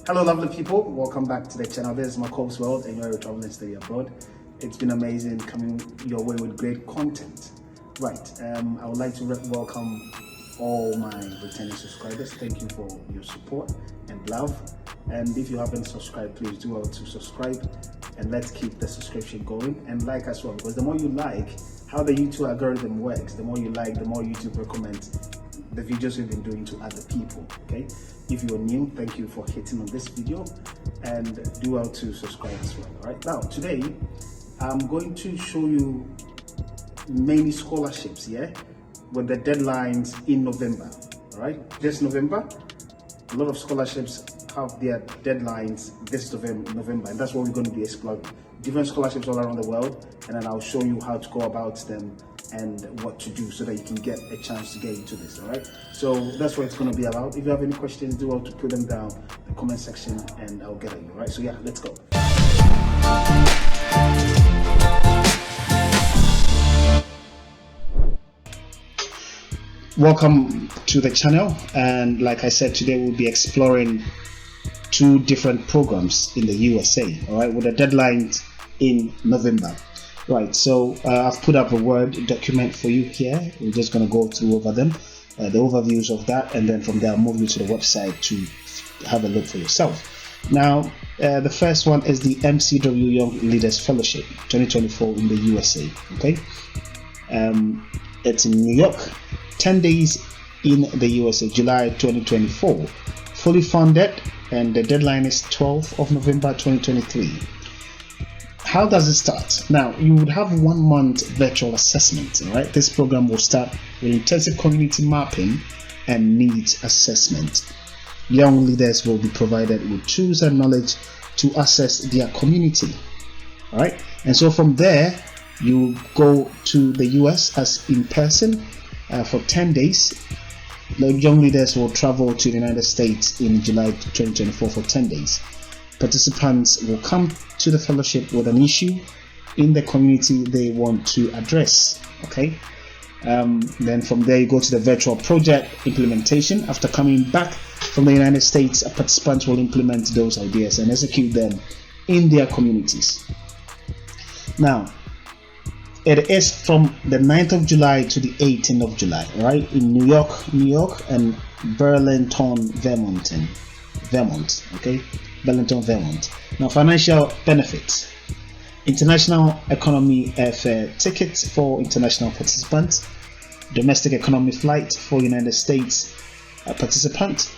Hello lovely people, welcome back to the channel. This is Mccoles World and you're a traveling study abroad. It's been amazing coming your way with great content. Right, I would like to welcome all my returning subscribers. Thank you for your support and love. And if you haven't subscribed, please do well to subscribe and let's keep the subscription going and like as well, because the more you like, how the YouTube algorithm works, the more you like, the more YouTube recommends the videos we've been doing to other people. Okay, if you are new, thank you for hitting on this video and do well to subscribe as well. All right, now today I'm going to show you many scholarships here with the deadlines in November. All right, this November a lot of scholarships have their deadlines this November, and that's what we're going to be exploring. Different scholarships all around the world, and then I'll show you how to go about them and what to do so that you can get a chance to get into this. All right, so that's what it's going to be about. If you have any questions, do well to put them down in the comment section and I'll get at you. All right, so yeah, let's go. Welcome to the channel, and like I said, today we'll be exploring two different programs in the USA, all right, with the deadlines in November. Right, so I've put up a Word document for you here. We're just going to go through over them, the overviews of that, and then from there I'll move you to the website to have a look for yourself. Now, the first one is the MCW Young Leaders Fellowship 2024 in the USA. Okay, it's in New York, 10 days in the USA, July 2024, fully funded, and the deadline is 12th of November 2023. How does it start? Now, you would have 1 month virtual assessment. All right, this program will start with intensive community mapping and needs assessment. Young leaders will be provided with tools and knowledge to assess their community. All right, and so from there you go to the US as in person for 10 days. The young leaders will travel to the United States in July 2024 for 10 days. Participants will come to the fellowship with an issue in the community they want to address. Okay, then from there you go to the virtual project implementation. After coming back from the United States, participants will implement those ideas and execute them in their communities. Now, it is from the 9th of July to the 18th of July, right, in New York and Burlington, Vermont. Okay, Burlington, Vermont. Now, financial benefits: international economy airfare tickets for international participants, domestic economy flight for United States participants,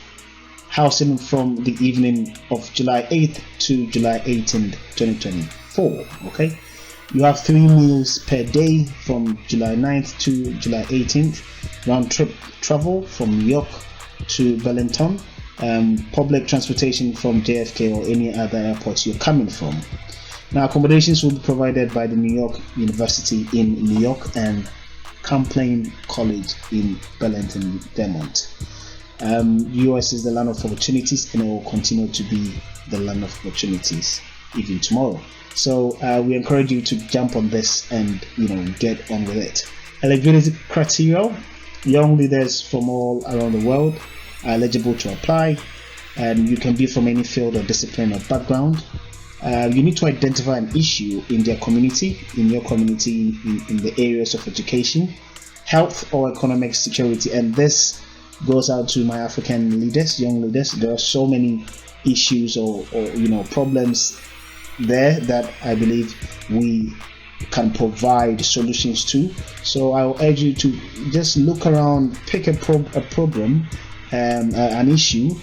housing from the evening of July 8th to July 18th, 2024. Okay, you have 3 meals per day from July 9th to July 18th, round trip travel from New York to Burlington, public transportation from JFK or any other airport you're coming from. Now, accommodations will be provided by the New York University in New York and Champlain College in Burlington, Vermont. US is the land of opportunities, and it will continue to be the land of opportunities even tomorrow. So we encourage you to jump on this and get on with it. Eligibility criteria: young leaders from all around the world are eligible to apply, and you can be from any field or discipline or background. You need to identify an issue in their community, in your community, in the areas of education, health, or economic security. And this goes out to my African leaders, young leaders. There are so many issues or problems there that I believe we can provide solutions to. So I will urge you to just look around, pick a problem, an issue,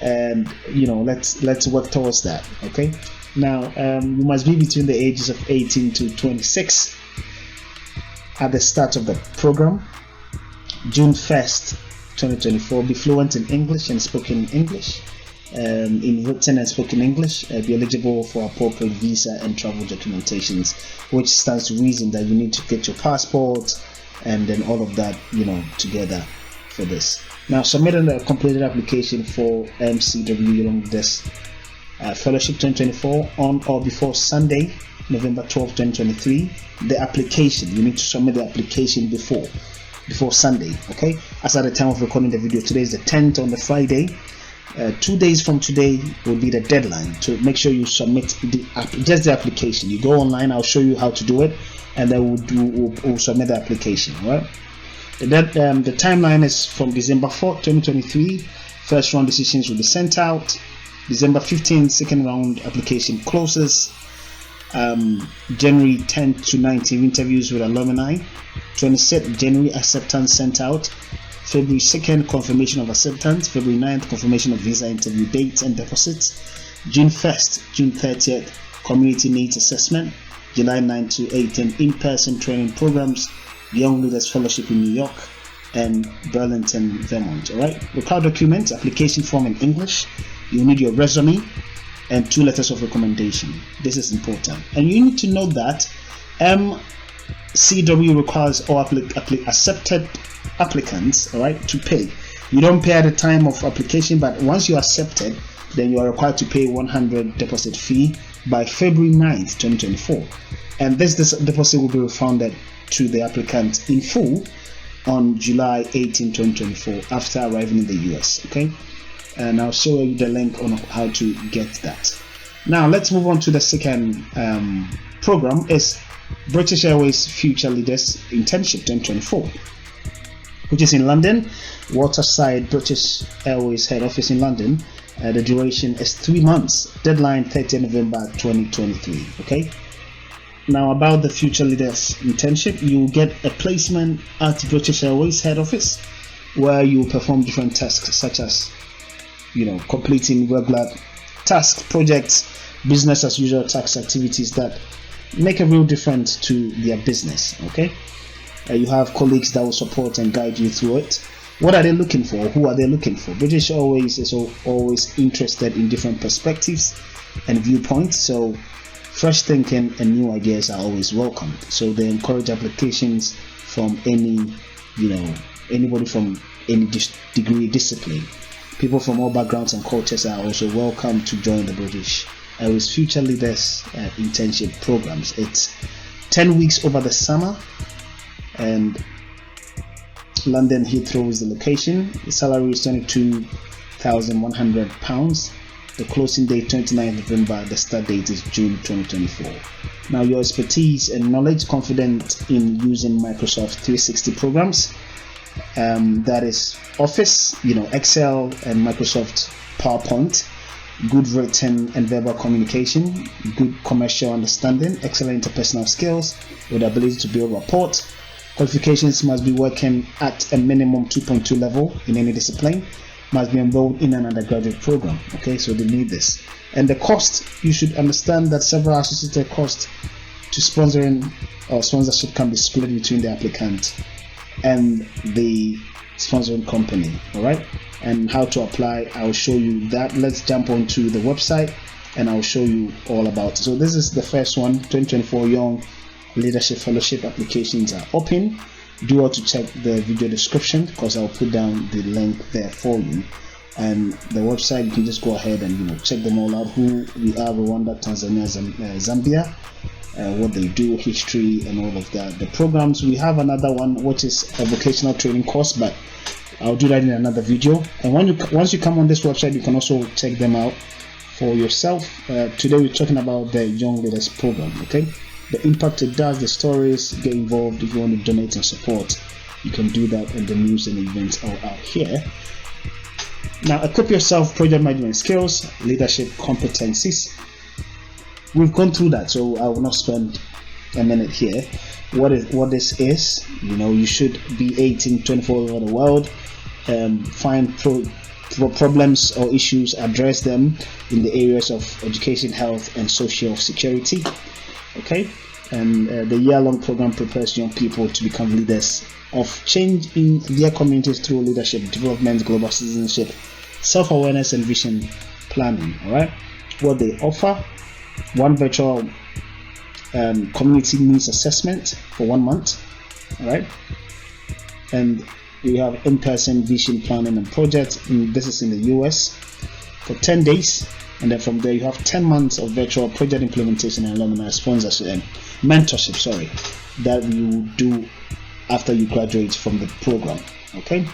and let's work towards that. Okay, now you must be between the ages of 18 to 26 at the start of the program. June 1st 2024, be fluent in English and spoken English, in written and spoken English, be eligible for appropriate visa and travel documentations, which stands to reason that you need to get your passport and then all of that together for this. Now, submit a completed application for MCW Young Leaders Fellowship 2024 on or before Sunday, November 12, 2023. The application, you need to submit the application before Sunday. Okay, as at the time of recording the video, today is the 10th on the Friday. 2 days from today will be the deadline to make sure you submit just the application. You go online, I'll show you how to do it, and then we'll submit the application. All right. The timeline is from December 4th, 2023. First round decisions will be sent out. December 15th, second round application closes. January 10th to 19th, interviews with alumni. 26th January, acceptance sent out. February 2nd, confirmation of acceptance. February 9th, confirmation of visa interview dates and deposits. June 1st, June 30th, community needs assessment. July 9th to 18th, in-person training programs. Young Leaders Fellowship in New York and Burlington, Vermont. All right. Required documents: application form in English. You need your resume and 2 letters of recommendation. This is important, and you need to know that MCW requires all accepted applicants, all right, to pay. You don't pay at the time of application, but once you're accepted, then you are required to pay $100 deposit fee by February 9th, 2024, and this deposit will be refunded to the applicant in full on July 18, 2024 after arriving in the US. Okay, and I'll show you the link on how to get that. Now let's move on to the second program. Is British Airways Future Leaders Internship 2024, which is in London, Waterside British Airways head office in London. The duration is 3 months. Deadline 30 November 2023. Okay. Now about the Future Leaders Internship, you get a placement at British Airways head office, where you perform different tasks such as, completing regular tasks, projects, business as usual task activities that make a real difference to their business. Okay, you have colleagues that will support and guide you through it. What are they looking for? Who are they looking for? British Airways is always interested in different perspectives and viewpoints, so fresh thinking and new ideas are always welcome. So they encourage applications from anybody from any degree, discipline. People from all backgrounds and cultures are also welcome to join the British Airways Future Leaders Internship programs. It's 10 weeks over the summer, and London Heathrow is the location. The salary is £22,100. The closing date 29 November. The start date is June 2024. Now your expertise and knowledge: confident in using Microsoft 360 programs, that is Office, Excel and Microsoft PowerPoint. Good written and verbal communication, good commercial understanding, excellent interpersonal skills with the ability to build rapport. Qualifications: must be working at a minimum 2.2 level in any discipline, must be enrolled in an undergraduate program. Okay, so they need this. And the cost: you should understand that several associated costs to sponsoring or sponsorship can be split between the applicant and the sponsoring company. All right, and how to apply, I'll show you that. Let's jump onto the website and I'll show you all about it. So this is the first one. 2024 Young Leadership Fellowship applications are open. Do want to check the video description because I'll put down the link there for you. And the website, you can just go ahead and check them all out. Who we are: Rwanda, Tanzania, Zambia, what they do, history, and all of that. The programs, we have another one which is a vocational training course, but I'll do that in another video. And once you come on this website, you can also check them out for yourself. Today we're talking about the Young Leaders program. Okay, the impact it does, the stories. Get involved. If you want to donate and support, you can do that, and the news and events are out here. Now, equip yourself: project management skills, leadership competencies. We've gone through that, so I will not spend a minute here. What this is, you should be 18, 24 over the world. Find problems or issues, address them in the areas of education, health, and social security. Okay, and the year-long program prepares young people to become leaders of change in their communities through leadership development, global citizenship, self-awareness, and vision planning. All right, what they offer: one virtual community needs assessment for 1 month. All right, and we have in-person vision planning and projects. This is in the US for 10 days, and then from there you have 10 months of virtual project implementation and alumni sponsorship and mentorship. That you do after you graduate from the program. Okay,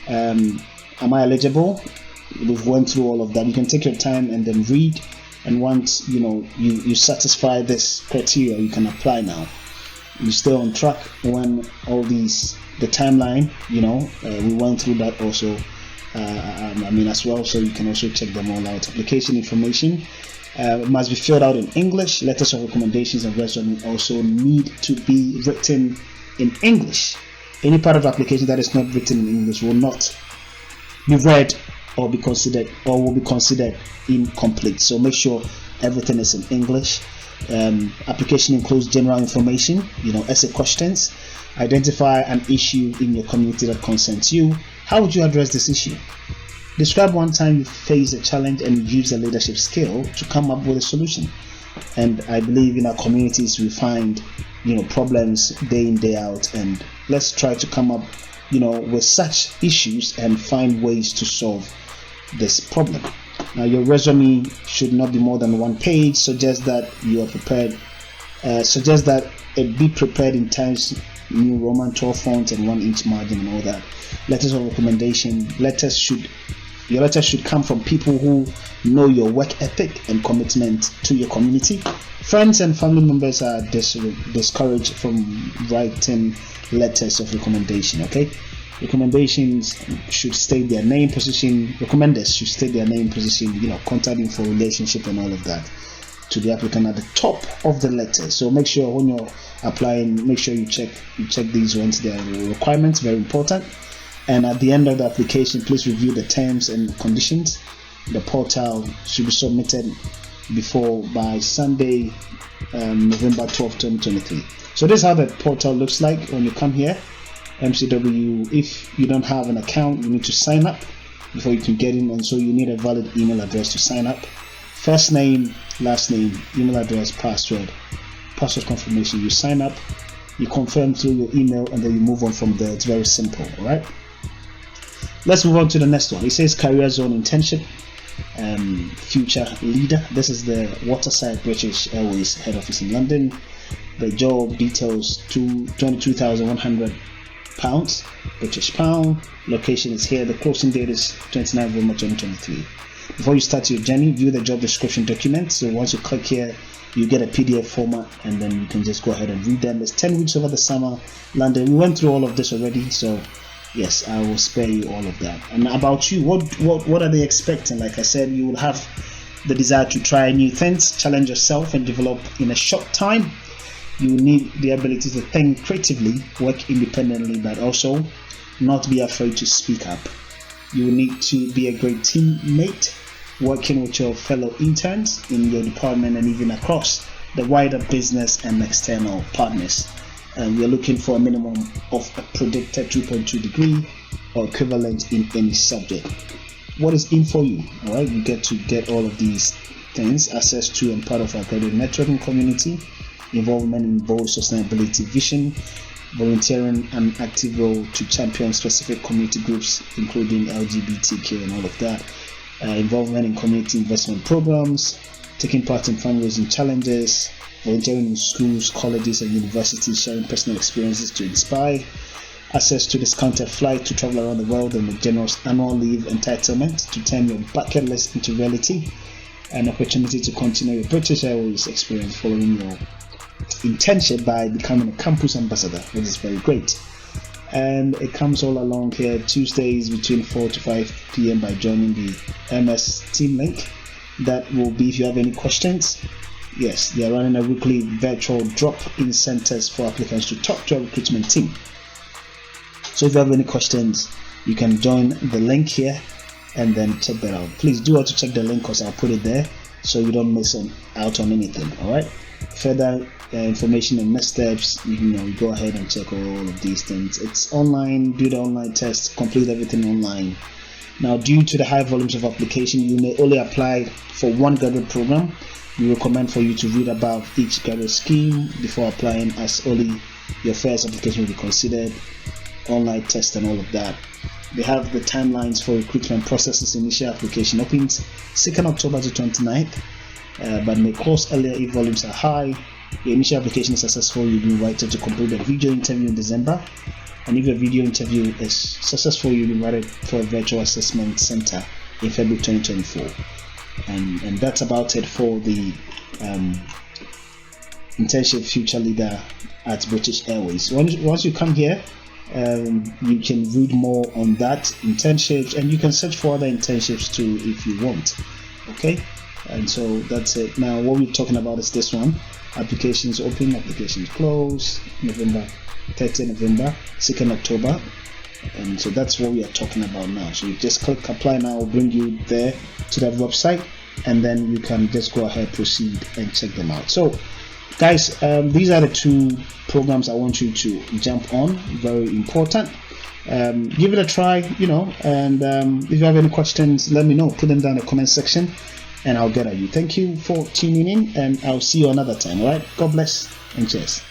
am I eligible? we've went through all of that. You can take your time and then read, and once you satisfy this criteria, you can apply now. You stay on track when all these, the timeline, we went through that also, as well, so you can also check them all out. Application information must be filled out in English. Letters of recommendations and resume also need to be written in English. Any part of the application that is not written in English will not be read or will be considered incomplete. So make sure everything is in English. Application includes general information, essay questions. Identify an issue in your community that concerns you. How would you address this issue? Describe one time you faced a challenge and use a leadership skill to come up with a solution. And I believe in our communities we find problems day in, day out, and let's try to come up with such issues and find ways to solve this problem. Now, your resume should not be more than 1 page. Suggest that you are prepared. Suggest that it be prepared in Times New Roman 12 font and 1-inch margin and all that. Letters of recommendation. Your letters should come from people who know your work ethic and commitment to your community. Friends and family members are discouraged from writing letters of recommendation. Okay. Recommendations should state their name, position. Recommenders should state their name, position, contact info, relationship, and all of that to the applicant at the top of the letter. So make sure when you're applying, make sure you check these ones. They are requirements, very important. And at the end of the application, please review the terms and conditions. The portal should be submitted by Sunday, November 12, 2023. So this is how the portal looks like when you come here. MCW, if you don't have an account, you need to sign up before you can get in, and so you need a valid email address to sign up. First name, last name, email address, password confirmation. You sign up, you confirm through your email, and then you move on from there. It's very simple. All right, let's move on to the next one. It says career zone internship, future leader. This is the Waterside British Airways head office in London. The job details to £22,100 British pound. Location is here. The closing date is 29 November 2023. Before you start your journey, view the job description document. So once you click here, you get a PDF format, and then you can just go ahead and read them. It's 10 weeks over the summer. London, we went through all of this already, so yes, I will spare you all of that. And about you, what are they expecting? Like I said, you will have the desire to try new things, challenge yourself, and develop in a short time. You need the ability to think creatively, work independently, but also not be afraid to speak up. You will need to be a great teammate, working with your fellow interns in your department and even across the wider business and external partners. We are looking for a minimum of a predicted 2.2 degree or equivalent in any subject. What is in for you? All right, you get to get all of these things, access to and part of our graduate networking community, involvement in bold sustainability vision, volunteering an active role to champion specific community groups, including LGBTQ and all of that, involvement in community investment programs, taking part in fundraising challenges, volunteering in schools, colleges, and universities, sharing personal experiences to inspire, access to discounted flight to travel around the world, and a generous annual leave entitlement to turn your bucket list into reality, an opportunity to continue your British Airways experience following your internship by becoming a campus ambassador, which is very great. And it comes all along here, Tuesdays between 4 to 5 p.m. by joining the MS Team link. That will be if you have any questions. Yes, they are running a weekly virtual drop-in centers for applicants to talk to a recruitment team. So if you have any questions, you can join the link here and then check that out. Please do also check the link because I'll put it there so you don't miss out on anything. All right. Further information and next steps, you go ahead and check all of these things. It's online. Do the online test. Complete everything online. Now, due to the high volumes of application, you may only apply for one graduate program. We recommend for you to read about each graduate scheme before applying, as only your first application will be considered. Online test and all of that. They have the timelines for recruitment processes. Initial application opens 2nd October to 29th, but may close earlier if volumes are high. The initial application is successful, you'll be invited to complete a video interview in December, and if your video interview is successful, you'll be invited for a virtual assessment center in February 2024. And that's about it for the internship future leader at British Airways. Once you come here, you can read more on that internships, and you can search for other internships too if you want. Okay, and so that's it. Now what we're talking about is this one: applications open, applications close, November 30th November, 2nd October. And so that's what we are talking about now. So you just click apply now, will bring you there to that website, and then you can just go ahead, proceed, and check them out. So guys, these are the two programs I want you to jump on. Very important. Give it a try, and if you have any questions, let me know. Put them down in the comment section and I'll get at you. Thank you for tuning in, and I'll see you another time. All right, God bless and cheers.